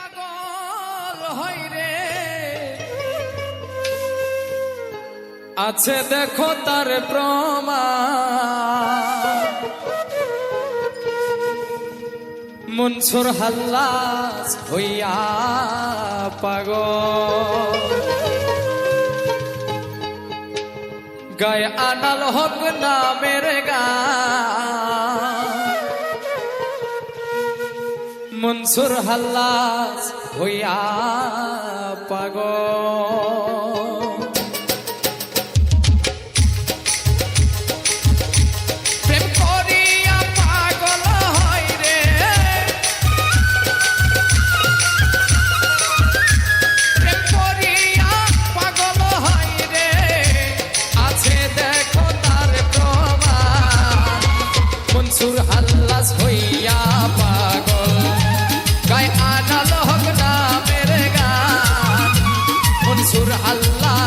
পাগল হই রে আছে দেখো তার প্রমাণ মনসুর হাল্লাস হইয়া পাগল গায়ে আনাল হক নামের গান মনসুর হাল্লাস হইয়া পাগল প্রেম করিয়া পাগল হয় রে প্রেম করিয়া পাগল হয় রে আছে দেখো তার প্রমাণ মনসুর হাল্লাস হইয়া পাগল গায়ে আনাল হক নামের গান মনসুর হাল্লাস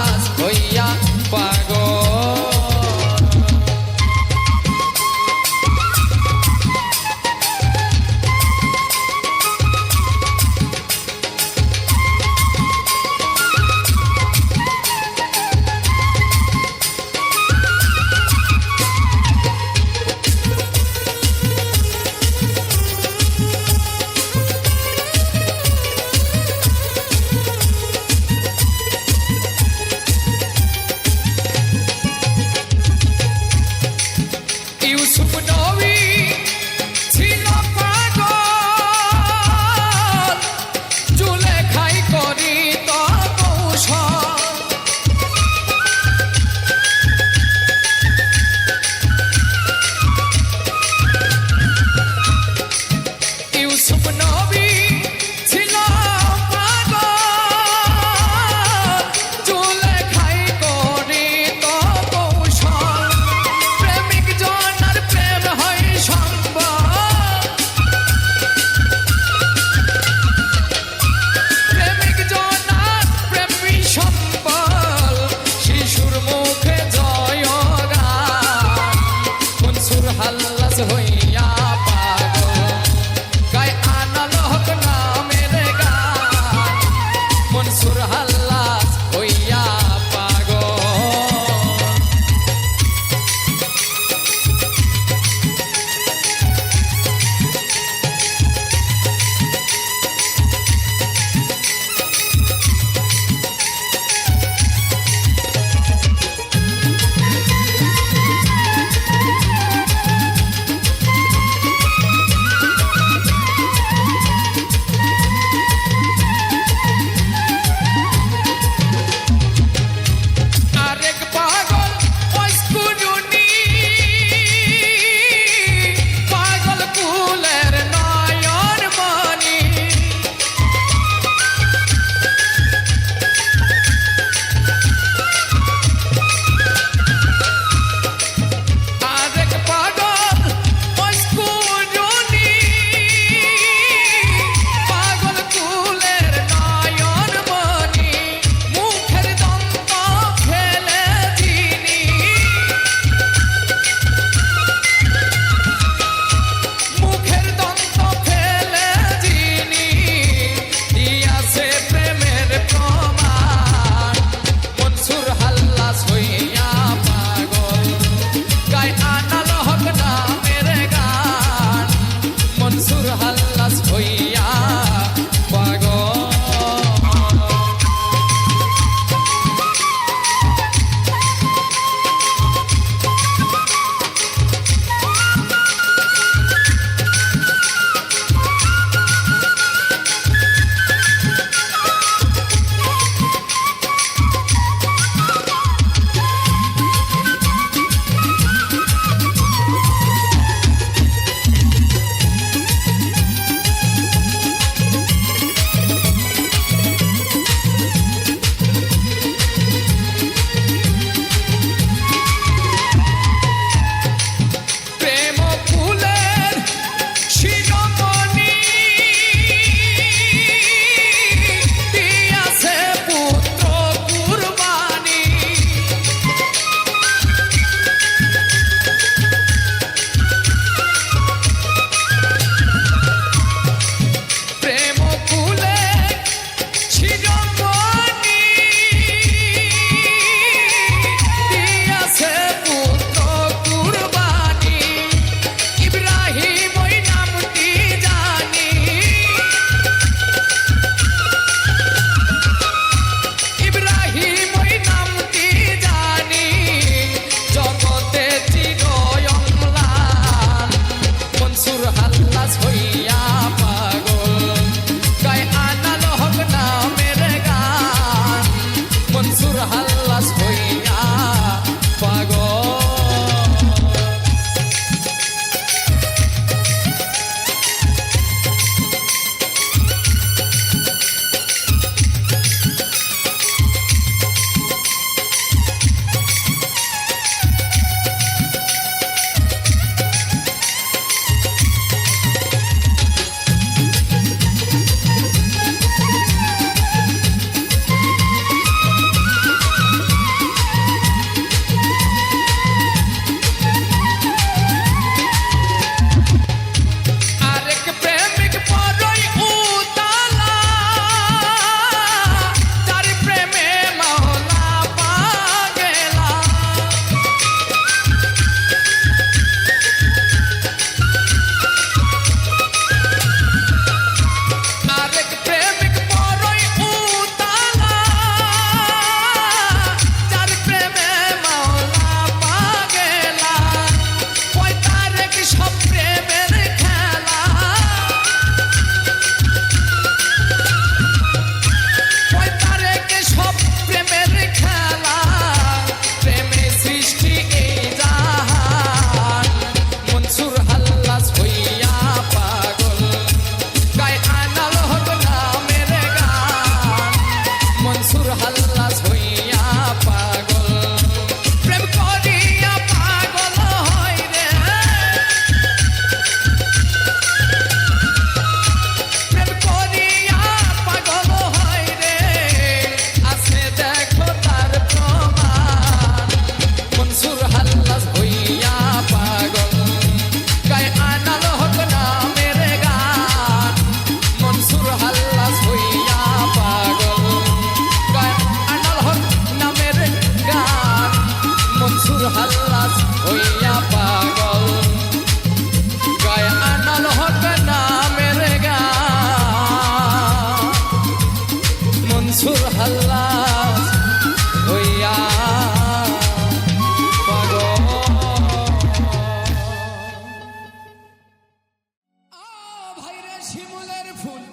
ফুল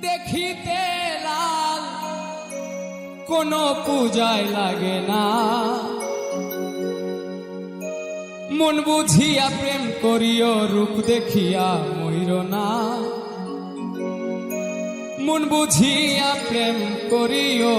দেখিতে লাল কোনো পূজায় লাগে না, মন বুঝিয়া প্রেম করিও রূপ দেখিয়া মইর না, মন বুঝিয়া প্রেম করিও।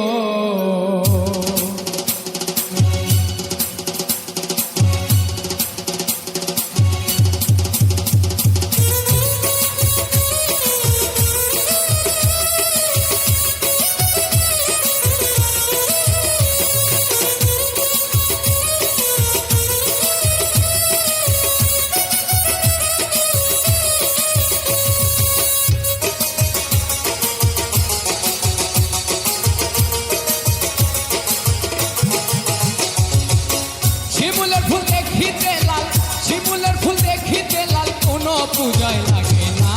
শিমুলের ফুল দেখিতে লাল, শিমুলের ফুল দেখিতে লাল কোনো পূজায় লাগে না,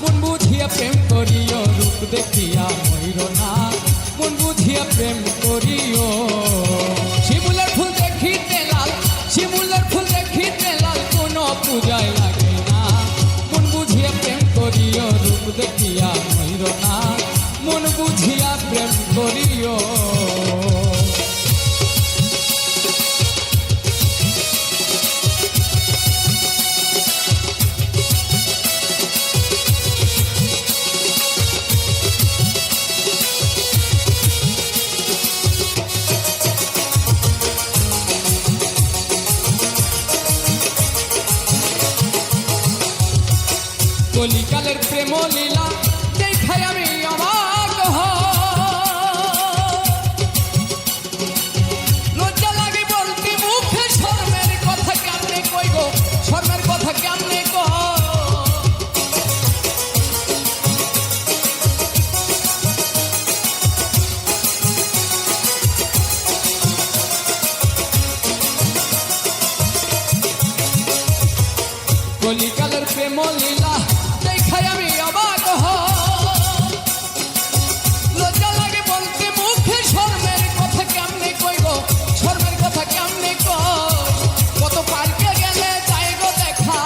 মন বুঝিয়া প্রেম করিও রূপ দেখিয়া মইর না, মন বুঝিয়া প্রেম করিও। শিমুলের ফুল দেখিতে লাল, শিমুলের ফুল দেখিতে লাল কোনো পূজায় লাগে না, মন বুঝিয়া প্রেম করিও রূপ দেখিয়া মইর না, মন বুঝিয়া প্রেম করিও। কলিকালের প্রেম লীলা দেখাই আমি অবাক লজ্জা লাগে বলতে মুখে, শর্মের কথা কেমনে কইব, শর্মের কথা কেমনে কই। কলিকালের প্রেম লীলা দেখাই আমি অবাক লজ্জা লাগে বলতে মুখে, শর্মের কথা কেমনে কইব, শর্মের কথা কেমনে কই। কত পার্কে গেলে যাই গো দেখা,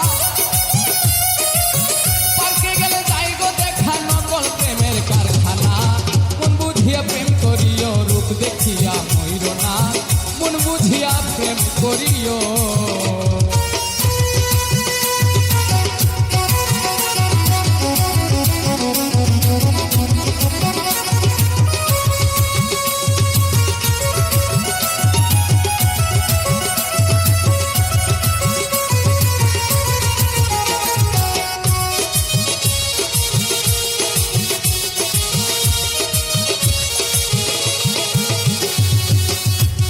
পার্কে গেলে যাই গো দেখা নকল প্রেমের কারখানা, মন বুঝিয়া প্রেম করিও রূপ দেখিয়া মইর না, মন বুঝিয়া প্রেম করিও।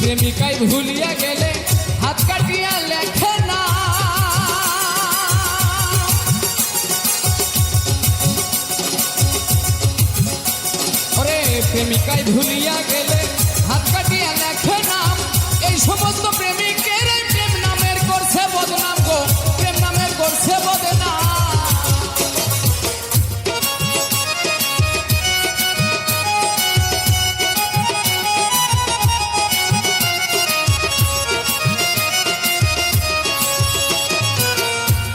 প্রেমিকাই ভুলিয়া গেলে হাত কাটিয়া লেখে না, ওরে প্রেমিকাই ভুলিয়া গেলে হাত কাটিয়া লেখে না, এই সমস্ত প্রেমিকের প্রেম নামের করছে বদনাম গো, প্রেম নামের করছে বদনাম।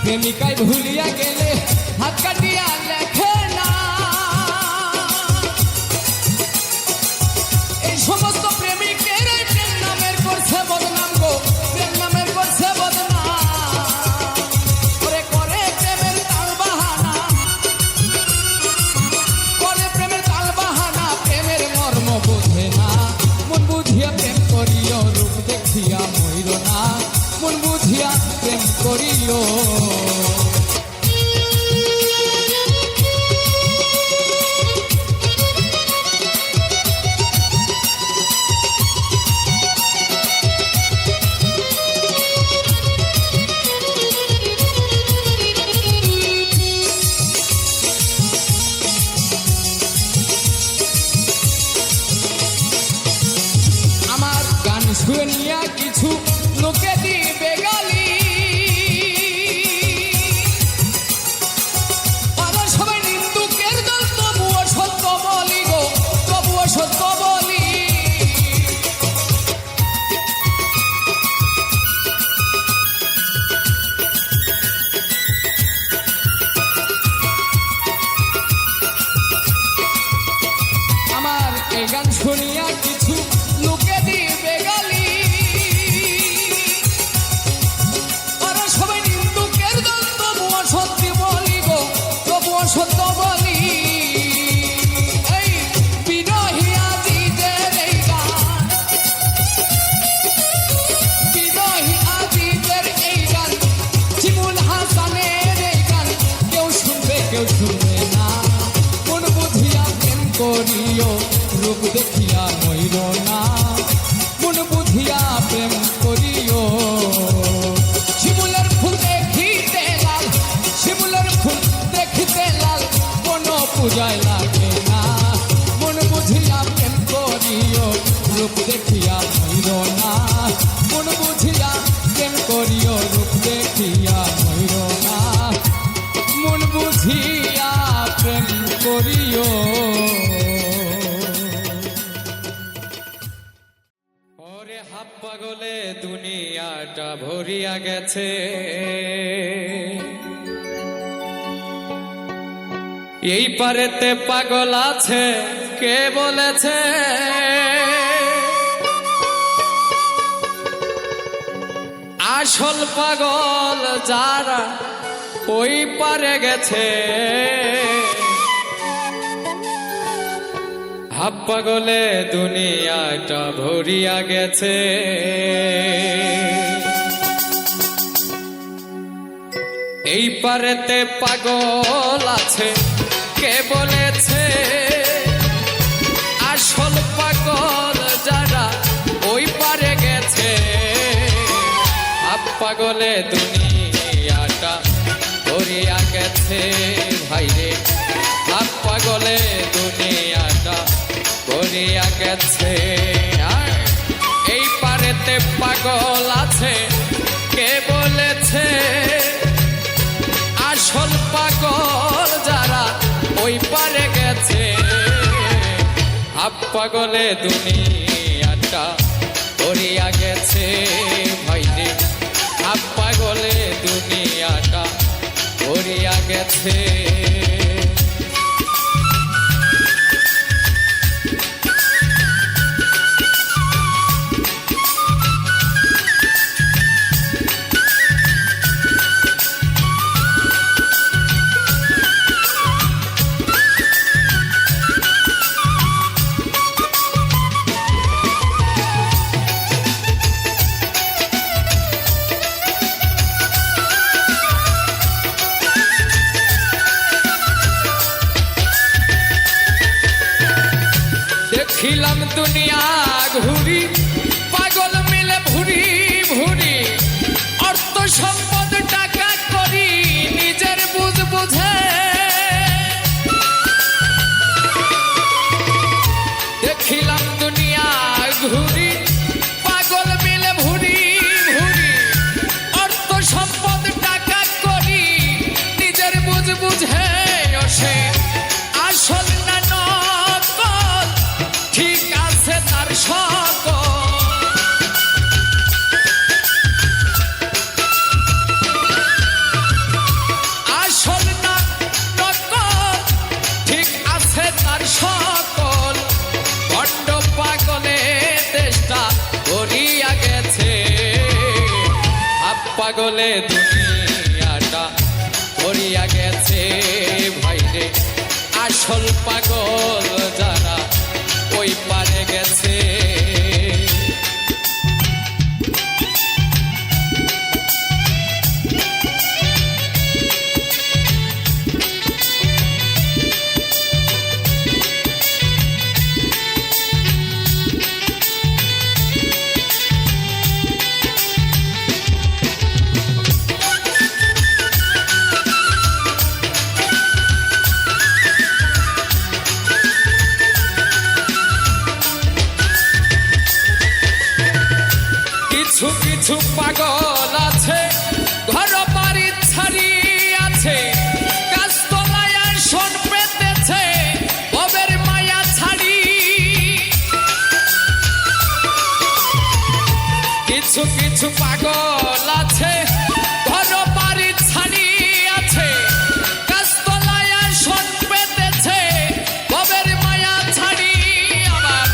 প্রেমিকায় ভুলিয়া গেলে হাত কাটিয়া লেখে না, এই সমস্ত প্রেমিকের প্রেম নামের করছে বদনাম গো, প্রেম নামের করছে বদনাম। করে করে প্রেমের তাল বাহানা, করে প্রেমের তাল বাহানা, প্রেমের মর্ম বোঝে না, মন বুঝিয়া প্রেম করিও রূপ দেখিয়া মইর না, মন বুঝিয়া প্রেম করিও। আমার গান শুনিয়া কিছু লোকে দিবে গালি, আমার সবাই নিন্দুকের দল, তবুও সত্য বলি গো, তবুও সত্য বলি। শুনিয়া কিছু লোকে দিবে গালি। ওরা সবাই নিন্দুকের দল, তবুও সত্যি বলি গো, তবুও সত্য বলি। এই বিরোহী আজিজের এই গান, বিরোহী আজিজের এই গান, শিমুল হাসানের এই গান কেউ শুনবে কেউ শুনবে না। মন বুঝিয়া প্রেম করিও, রূপ দেখিয়া ময়ূর না। মন বুঝিয়া প্রেম করিও। শিমুলের ফুল দেখিতে লাল, শিমুলের ফুল দেখিতে লাল, কোন পূজায় লাগে না। মন বুঝিয়া প্রেম করিও, রূপ দেখিয়া ময়ূর না। মন বুঝিয়া প্রেম করিও, রূপ দেখিয়া ময়ূর না। মন বুঝিয়া প্রেম করিও। ওরে হাত পাগলে দুনিয়াটা ভরিয়া গেছে, এই পারেতে পাগল আছে কে বলেছে? আসল পাগল যারা ওই পারে গেছে, হাত পাগলে দুনিয়াটা ভরিয়া গেছে। এই পারেতে পাগল আছে কে বলেছে? আসল পাগল যারা ওই পারে গেছে। হাত পাগলে দুনিয়াটা ভরিয়া গেছে ভাইরে, হাত পাগলে দুনিয়াটা ভরিয়া গেছে। এই পারেতে পাগল আছে কে বলেছে? আসল পাগল যারা ওই পারে গেছে। হাত পাগলে দুনিয়াটা ভরিয়া গেছে ভাইরে, হাত পাগলে দুনিয়াটা ভরিয়া গেছে। দেখিলাম দুনিয়া ঘুরি, পাগল মিলে ভুরি ভুরি, অর্থ সম্পদ টাকা করি নিজের বুঝ বুঝে। দেখিলাম দুনিয়া ঘুরি, পাগল মিলে ভুরি ভুরি, অর্থ সম্পদ টাকা করি নিজের বুঝ বুঝে। সে আসল না নকল, ঠিক আছে তার সকল। আসল না নকল, ঠিক আছে তার সকল। ভণ্ড পাগলে দেশটা ভরিয়া গেছে। হাত পাগলে দুনিয়াটা ভরিয়া গেছে ভাইরে, আসল পাগল যারা ওই পারে গেছে। কিছু কিছু পাগল আছে ঘর বাড়ি ছাড়ি আছে, গাছতলায় আসন পেতেছে ভবের মায়া ছাড়ি। কিছু কিছু পাগল আছে ঘর বাড়ি ছাড়ি আছে, গাছতলায় আসন পেতেছে ভবের মায়া ছাড়ি। আমার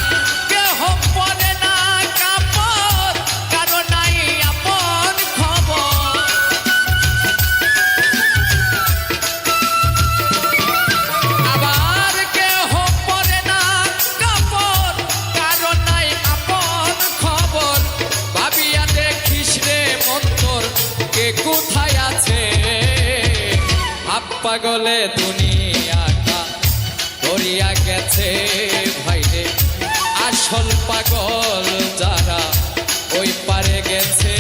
পাগলে দুনিয়াটা করিয়া গেছে ভাইরে, আসল পাগল যারা ওই পারে গেছে।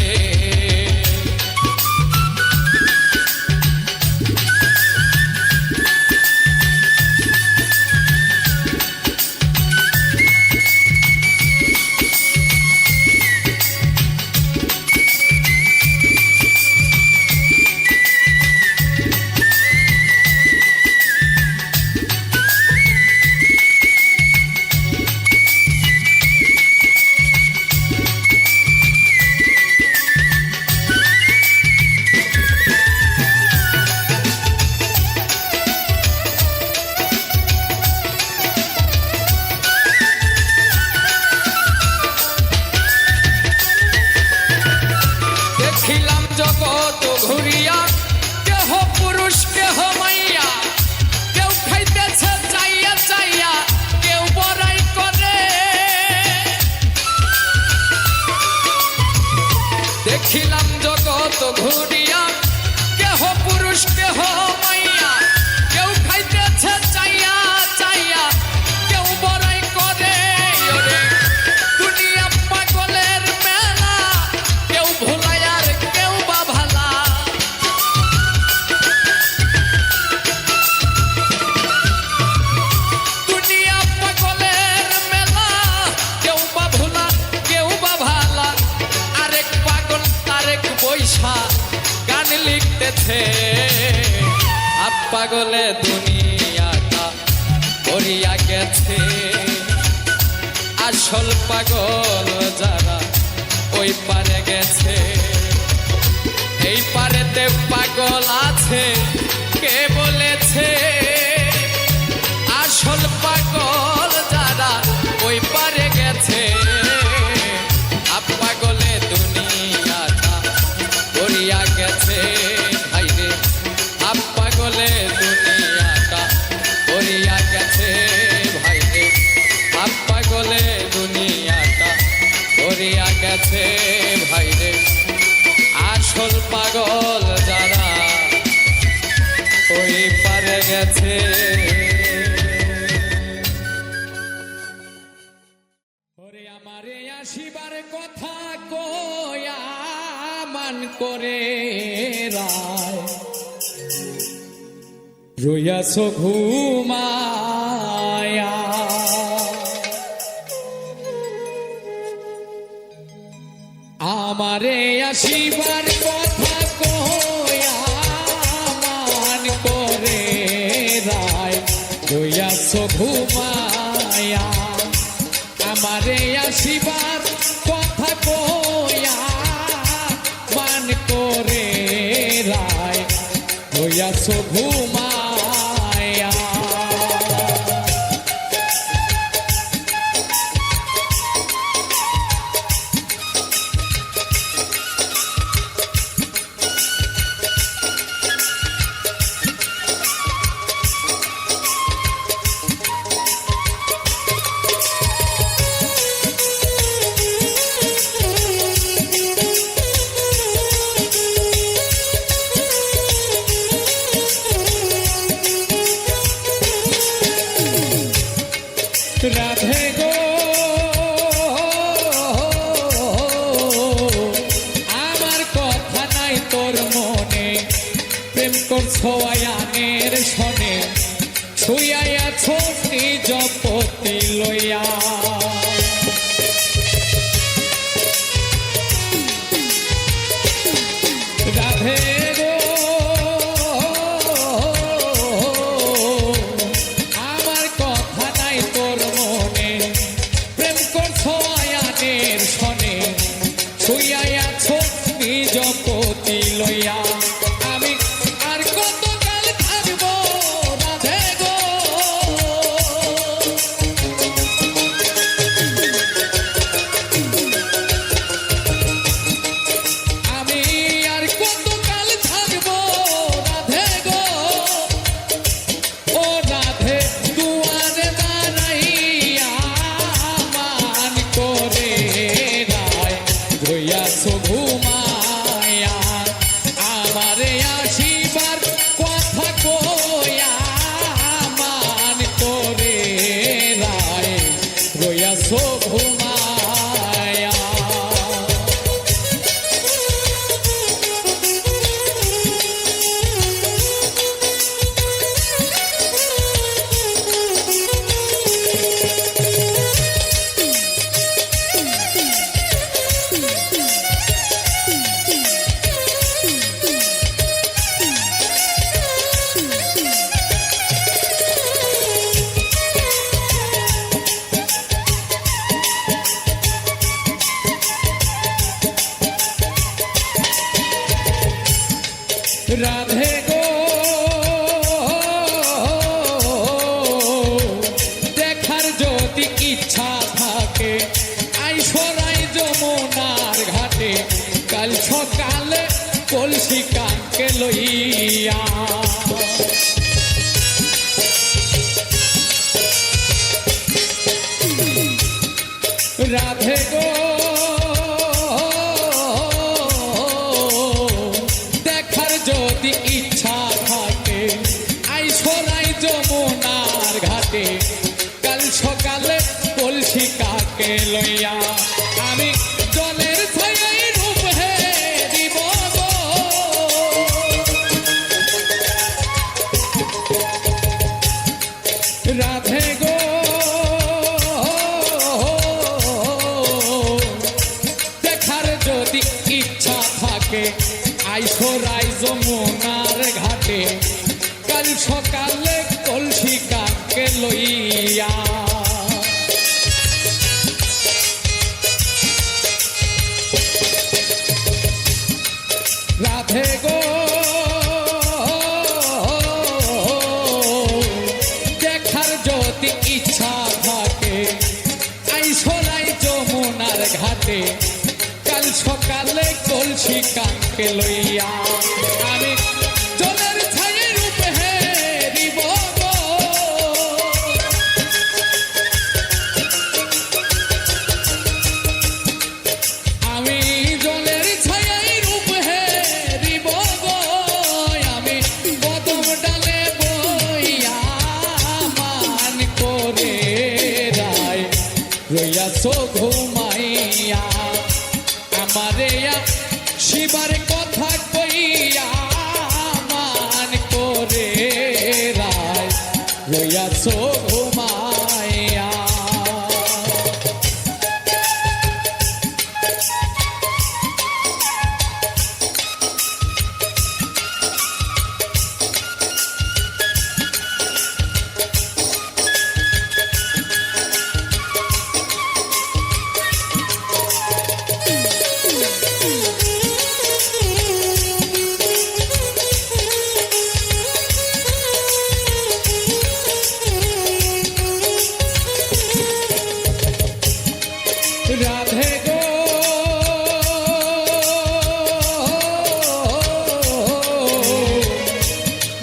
দেখিলাম জগৎ ঘুরিয়া, কেহ পুরুষ কেহ মাইয়া, কেউ খাইতেছে চাইয়া চাইয়া, কেউ বড়াই করে। দেখিলাম জগৎ ঘুরিয়া, কেহ পুরুষ কেহ মাইয়া, কেউ খাইতেছে চাইয়া চাইয়া, কেউ বড়াই করে। দুনিয়া পাগলের মেলা, কেউ ভোলায় আর কেউ বা ভালা। দুনিয়া পাগলের মেলা, কেউ বা ভোলা কেউ বা ভালা। আরেক পাগল তারেক বৈশা গান লিখতেছে, আপ পাগলে দুনিয়াটা করিয়া গেছে। আসল পাগল যারা ওই পারে গেছে। এই পারেতে পাগল আছে কে বলেছে? আসল পাগল যারা ওই পারে গেছে। আপ পাগলে দুনিয়াটা করিয়া গেছে ভাইরে, আপ পাগলে দুনিয়াটা করিয়া গেছে ভাইরে, আপ পাগলে দুনিয়াটা করিয়া গেছে ভাইরে। আসল পাগল যারা ওই পারে গেছে। ওরে আমারে আসিবার কথা কয়া মান করে রায়, রইয়াছ ঘুমায়া। আমারে আসিবার কথা কয়া মান করে রায়, রইয়াছ ঘুমায়া। আমারে আসিবার কথা কয়া মান করে রায়, রইয়াছ ঘুমায়া। রাধে গো আমার কথা নাই তোর মনে, প্রেম করছো আয়ানের শনে, ছুঁয়াইয়াছ নিজ পতি লইয়া। রাধে গো আমার কথা নাই তোর মনে, প্রেম করছো আয়ানের শনে, ছুঁয়াইয়াছ নিজ পতি লইয়া। আমি আর কত কাল থাকবো রাধে গো, রাধে গো দেখার যদি ইচ্ছা থাকে আইসো নাই যমুনার ঘাটে কাল সকালে কলসি কাকে লইয়া আমি জলের ছায়ায় রূপ হে দিব গো রাধে গো দেখার যদি ইচ্ছা থাকে আইসো রাই যমুনার ঘাটে কাল সকালে কলসি কাকে লইয়া রাধে গো দেখার যদি ইচ্ছা থাকে আইসো রাই যমুনার ঘাটে কাল সকালে কলসি কাকে লইয়া আমি জলের ছায়ে রূপ হে দিব গো আমি জলের ছায়ে রূপ হে দিব গো আমি কদম ডালে বইয়া মান করে রায় রইয়াছো ঘুমাইয়া আমারে শিবার কথা কইয়া মান করে রায় রইয়াছো ঘুমাইয়া রাধে গো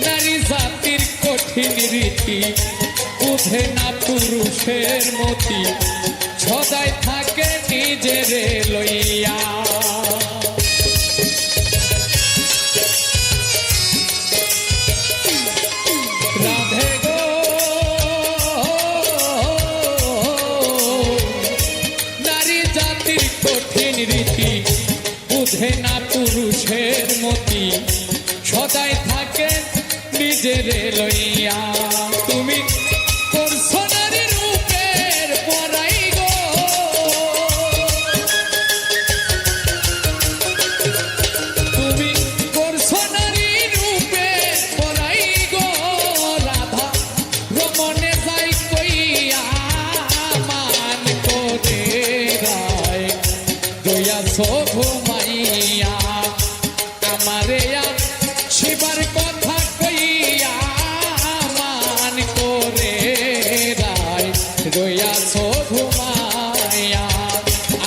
নারী জাতির কঠিন রীতি বুঝে না পুরুষের মতি সদাই থাকে নিজেরে লইয়া রাধে গো নারী জাতির কঠিন রীতি বুঝে না পুরুষের মতি সদাই থাকে নিজেরে লইয়া তুমি করছো নারী রূপের পরাই গো তুমি করছো নারী রূপের পরাই গো রাধা রমণে যাই কইয়া মান করে রায় রইয়াছো ঘুমাইয়া আমারে শিবার কথা কইয়া মান করে রায় রইয়াছো ঘুমাইয়া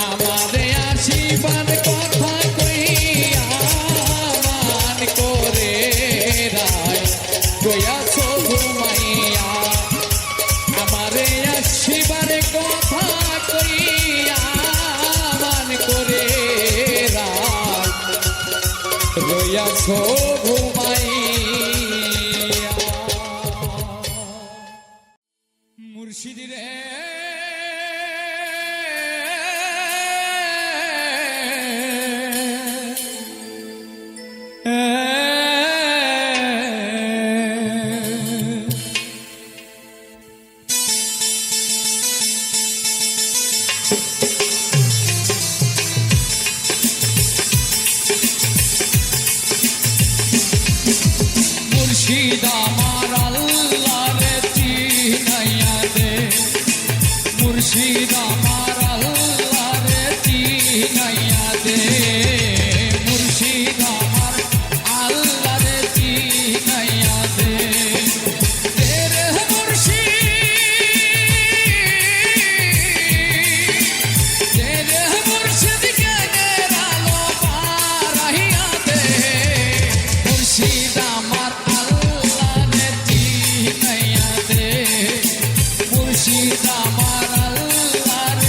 আমারে শিবার কথা কইয়া মান করে রায় রইয়াছো ঘুমাইয়া আমারে শিবার কথা কইয়া মান করে রায় রইয়াছো ঘুমাইয়া মুর্শিদ রে মুর্শিদ আমার আল্লাহ রে চিনাইয়া দে মুর্শিদ আমার আল্লাহ রে চিনাইয়া দে মুর্শিদ আমার আল্লাহ রে চিনাইয়া দে তেরে মুর্শিদ জ্ঞানের আলো পারাইয়া দে মুর্শিদ আমার আল্লাহ রে চিনাইয়া দে মুর্শিদ আমার আল্লাহ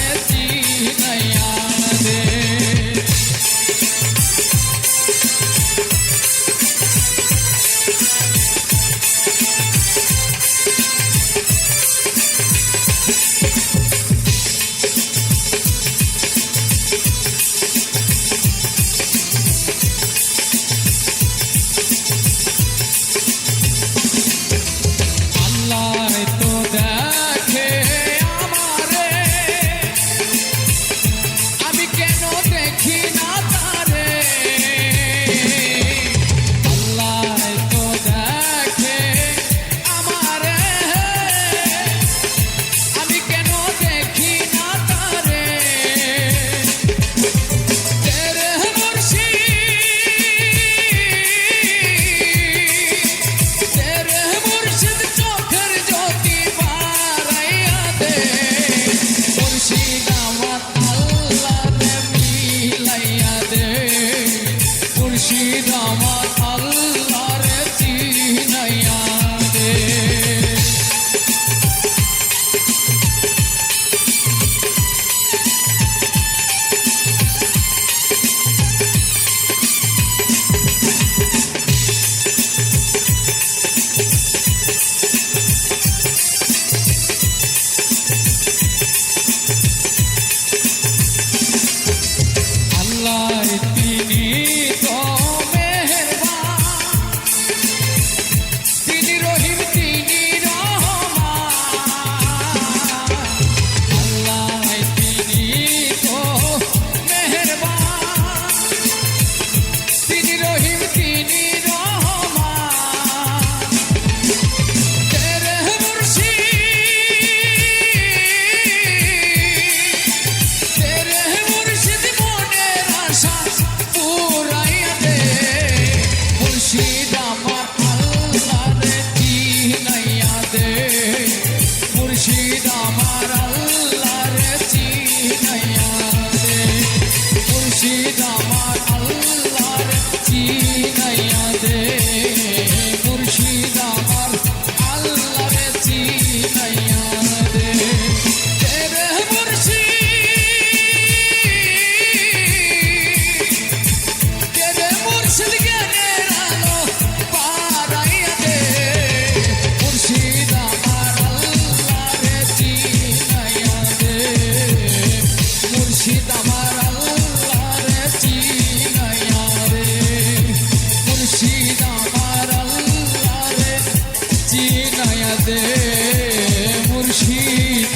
মুর্শিদ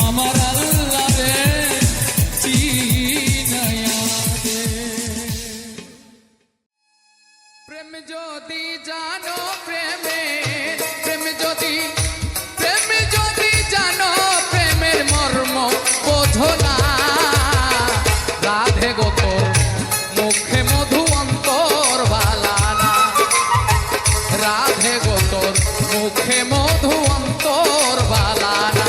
আমার আল্লাহ রে চিনায়া দে। প্রেম যদি জানো প্রেম যদি জানো প্রেমের মর্ম বোঝো না। রাধে গো তোর মুখে মধু অন্তর বালানা। রাধে গো তোর মুখে মধু অন্তর বালানা।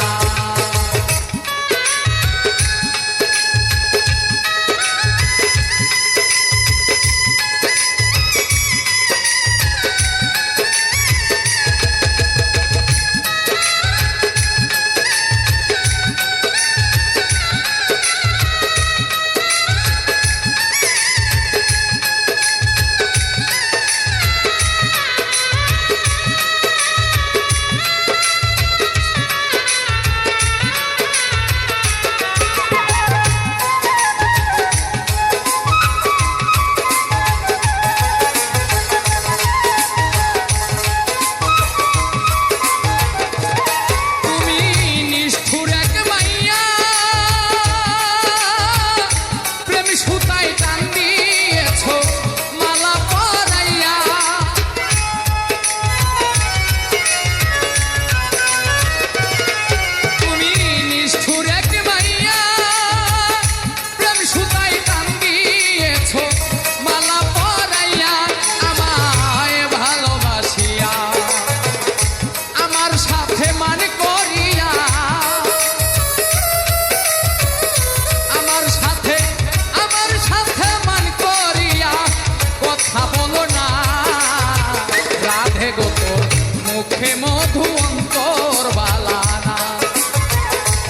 মুখে মধু অন্তর বালানা।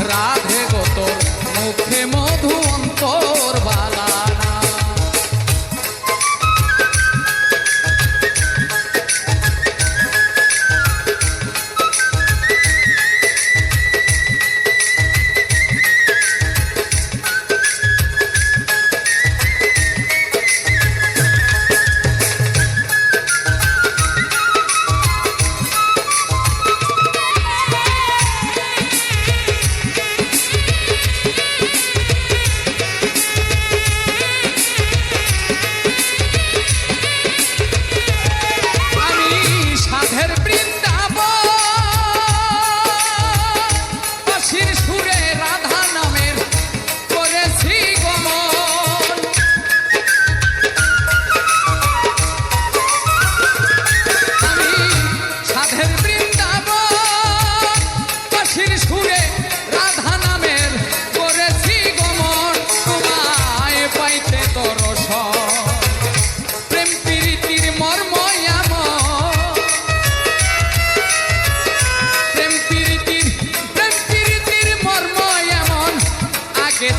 রাধে গো তোর মুখে মধু অন্তর বালানা।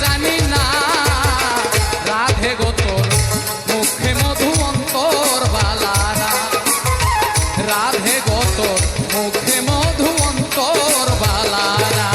জানি না রাধে গো তোর মুখে মধু অন্তর বালানা। রাধে গো তোর মুখে মধু অন্তর বালানা।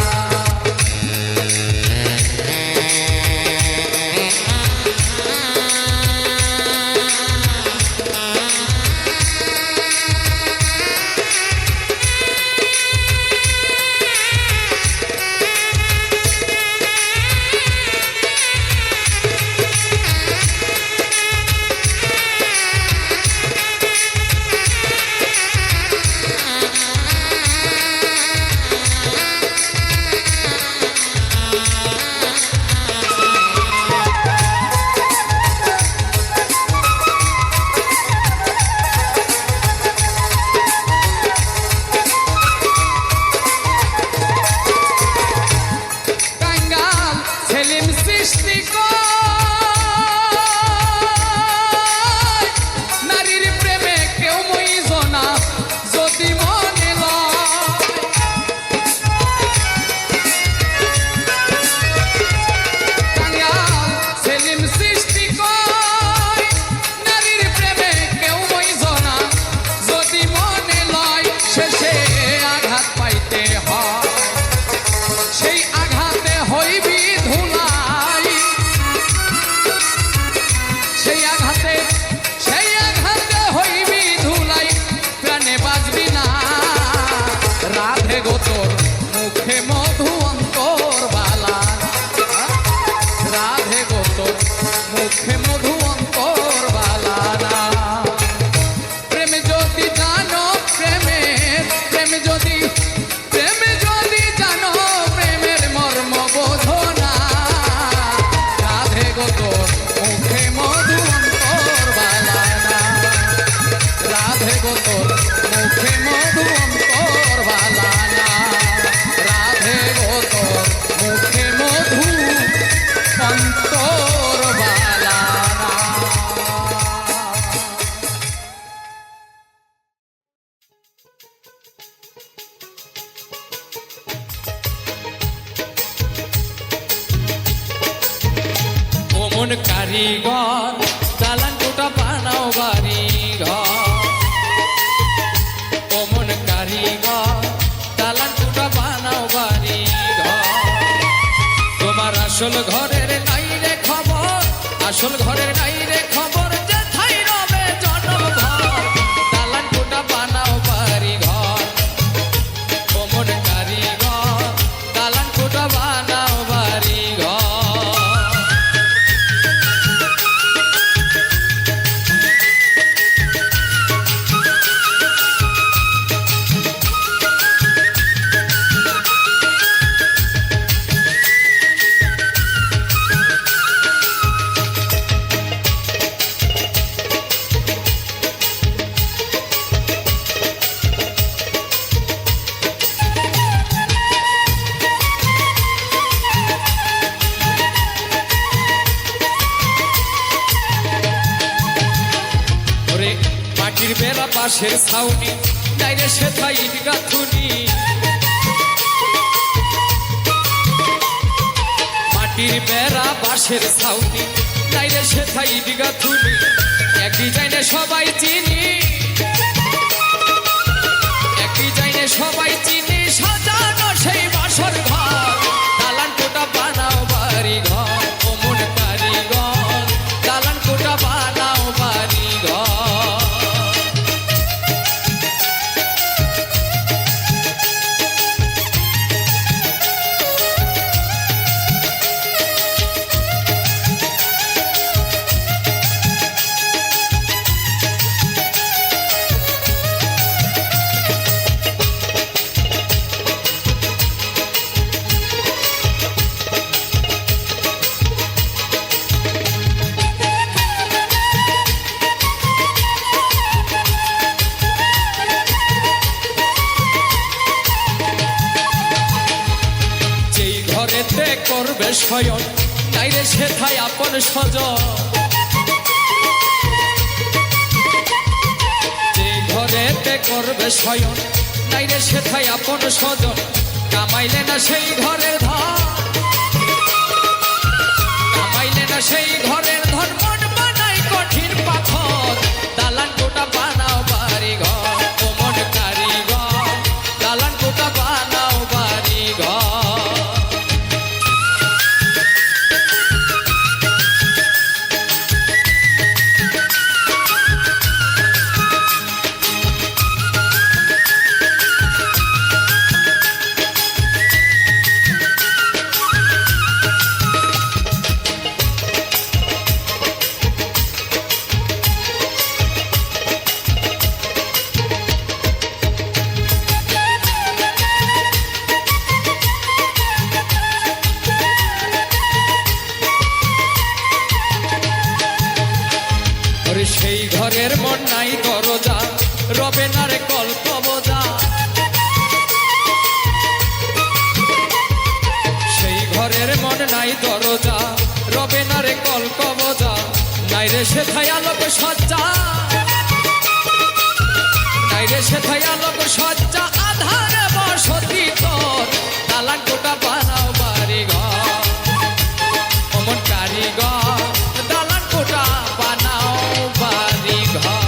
রাধে গো তোর মুখে মধু অন্তর বালা রাধে গো তোর মুখে মধু অন্তর বালানা প্রেম যদি জানো প্রেম যদি জানো প্রেমের মর্ম বোঝো না রাধে গো তোর মুখে মধু অন্তর বালানা রাধে গো তোর মুখে মধু অন্তর বালানা রাধে গো তোর মুখে মধু অন্তর বালানা। ওমন কারিগর দালান কোটা বানাও বাড়ি ঘর ওমন কারিগর দালান কোটা বানাও বাড়ি ঘর তোমার আসল ঘরের নাই রে খবর আসল ঘরের নাই রে খবর যেথাই রবে জনম ঘর দালান কোটা বানাও বাড়ি ঘর ওমন কারিগর দালান কোটা বানাও বাড়ি ঘর মাটির বেড়া পাশের ছাউনি নাইরে সেথা ইট গাঁথুনি মাটির বেড়া বাঁশের ছাউনি নাইরে সেথা ইট গাঁথুনি এক ডিজাইনে সবাই চিনি এক ডিজাইনে সবাই চিনি সাজানো সেই বাসর ঘর দালান কোটা বানাও বাড়ি ঘর ওমন কারিগর দালান কোটা বানাও বাড়ি ঘর করবে শয়ন নাইরে সেথায় আপন স্বজন যে ঘরেতে করবে শয়ন নাইরে সেথায় আপন স্বজন কামাইলে না সেই ঘরের ধন কামাইলে না সেই ঘরের ধন মন বানাই কঠিন পাথর দালান কোটা বানাও বাড়ি ঘর ওমন কারিগর দালান কোটা বানাও বাড়ি ঘর সেই ঘরের মন নাই দরজা রবে না রে কল্প বোঝা সেই ঘরের মন নাই দরজা রবে না রে কল্প বোঝা নাই রে সেথায় আলোক সজ্জা নাই রে সেথায় আলোক সজ্জা আধারে বসতি তোর দালান কোটা বানাও বাড়ি ঘর ওমন কারিগর দালান কোটা বানাও বাড়ি ঘর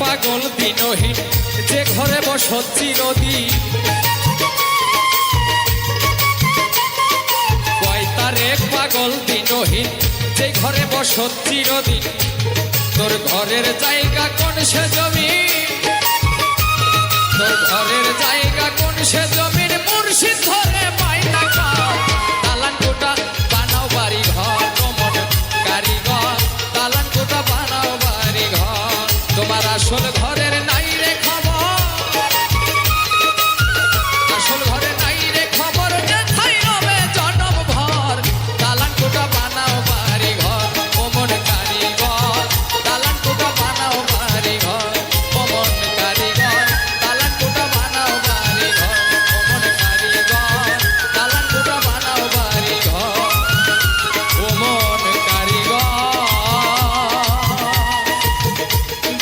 পাগল দিনহীন যে ঘরে বসত চিরদিন কয় তার এক পাগল দিনহীন যে ঘরে বসত চিরদিন তোর ঘরের জায়গা কোন সে জমিন তোর ঘরের জায়গা কোন সে জমিন মুর্শিদ ধরে পায় না কার দালান কোটা বানাও বাড়ি ঘর কমন কারিগর দালান কোটা বানাও বাড়ি ঘর তোমার আসল ঘরের নাই রে খবর আসল ঘরে নাই রে খবর যে থাই রবে জনম ভর দালান কোটা বানাও বাড়ি ঘর কমন কারিগর দালান কোটা বানাও বাড়ি ঘর কমন কারিগর দালান কোটা বানাও বাড়ি ঘর কমন কারিগর দালান কোটা বানাও বাড়ি ঘর কমন কারিগর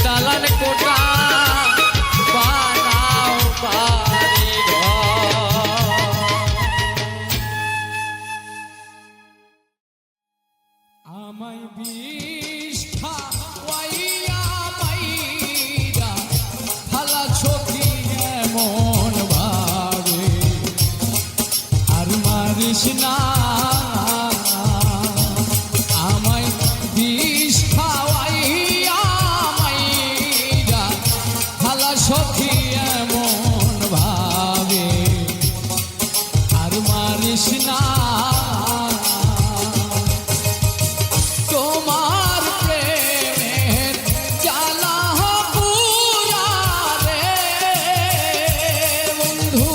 দালান কোটা বানাও বাড়ি ঘর আমায় বিষ খাওয়াইয়া মাইরা হালা ছবি এমন ভাবে আর মারিস না আমায় বিষ খাওয়াইয়া মাইরা হালা ছবি এমন ভাবে আর মারিস না তোমার প্রেমের জ্বালা পুরা রে বন্ধু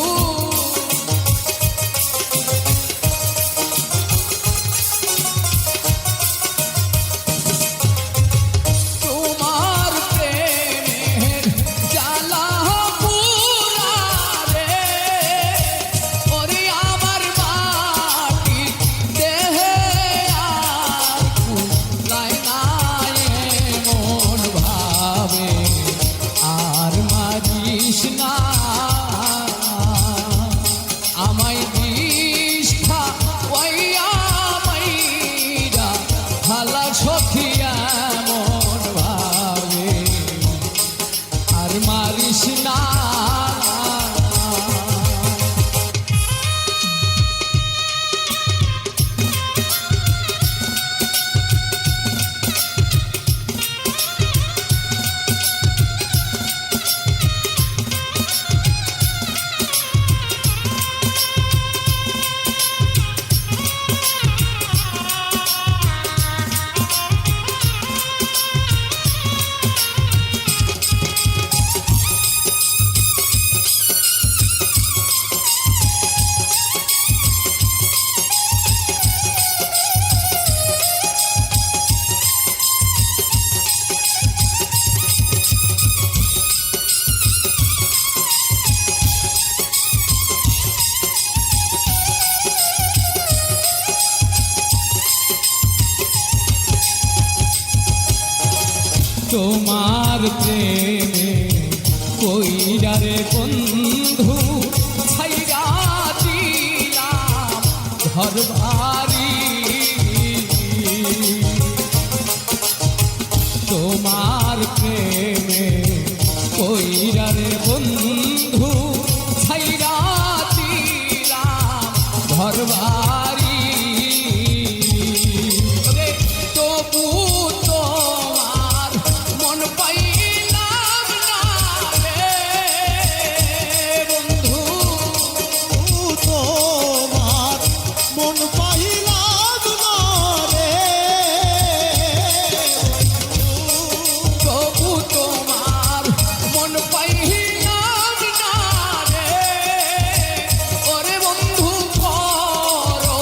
তোমার প্রেমের জ্বালা পুরা রে ওরে আমার মাটি দেহে আর কুলায় না এমন ভাবে আর মারিস না আমায় বিষ খাওয়াইয়া মাইরা হালা সখী এমন ভাবে আর মারিস না তোমার প্রেমে কইরা রে বন্ধু ছাইরা দিলাম ঘর বাড়ি তোমার প্রেমে কইরা রে বন্ধু ছাইরা দিলাম ঘর বাড়ি রে তবু তোমার মন পাইলাম না রে বন্ধু তোমার মন পাইলাম না রে তবু তোমার মন পাইলাম না রে ওরে বন্ধু করো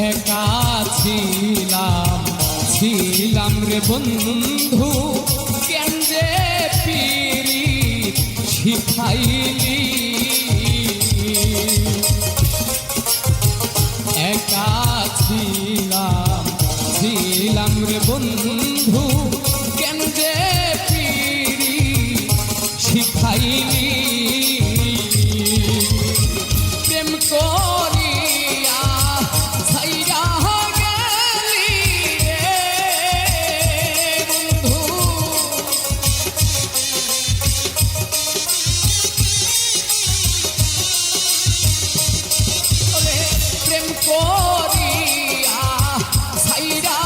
একা ছিলাম ছিলাম রে বন্ধু কেন যে পীড়িত শিখাইলি একা ছিলাম ছিলাম রে বন্ধু কেন যে পীড়িত শিখাইলি প্রেম করিয়া ছাইরা গেলি রে বন্ধু ওরে প্রেম করিয়া ছাইরা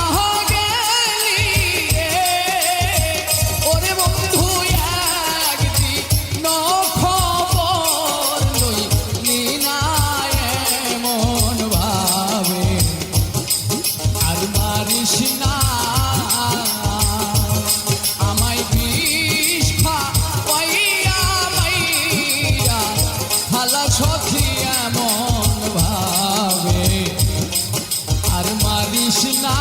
গেলি রে ওরে বন্ধু একদিন খবর লইলি না এমন ভাবে আর মারিস না আমায় বিষ খাওয়াইয়া মাইরা হালা সখী এমন ভাবে আর মারিস না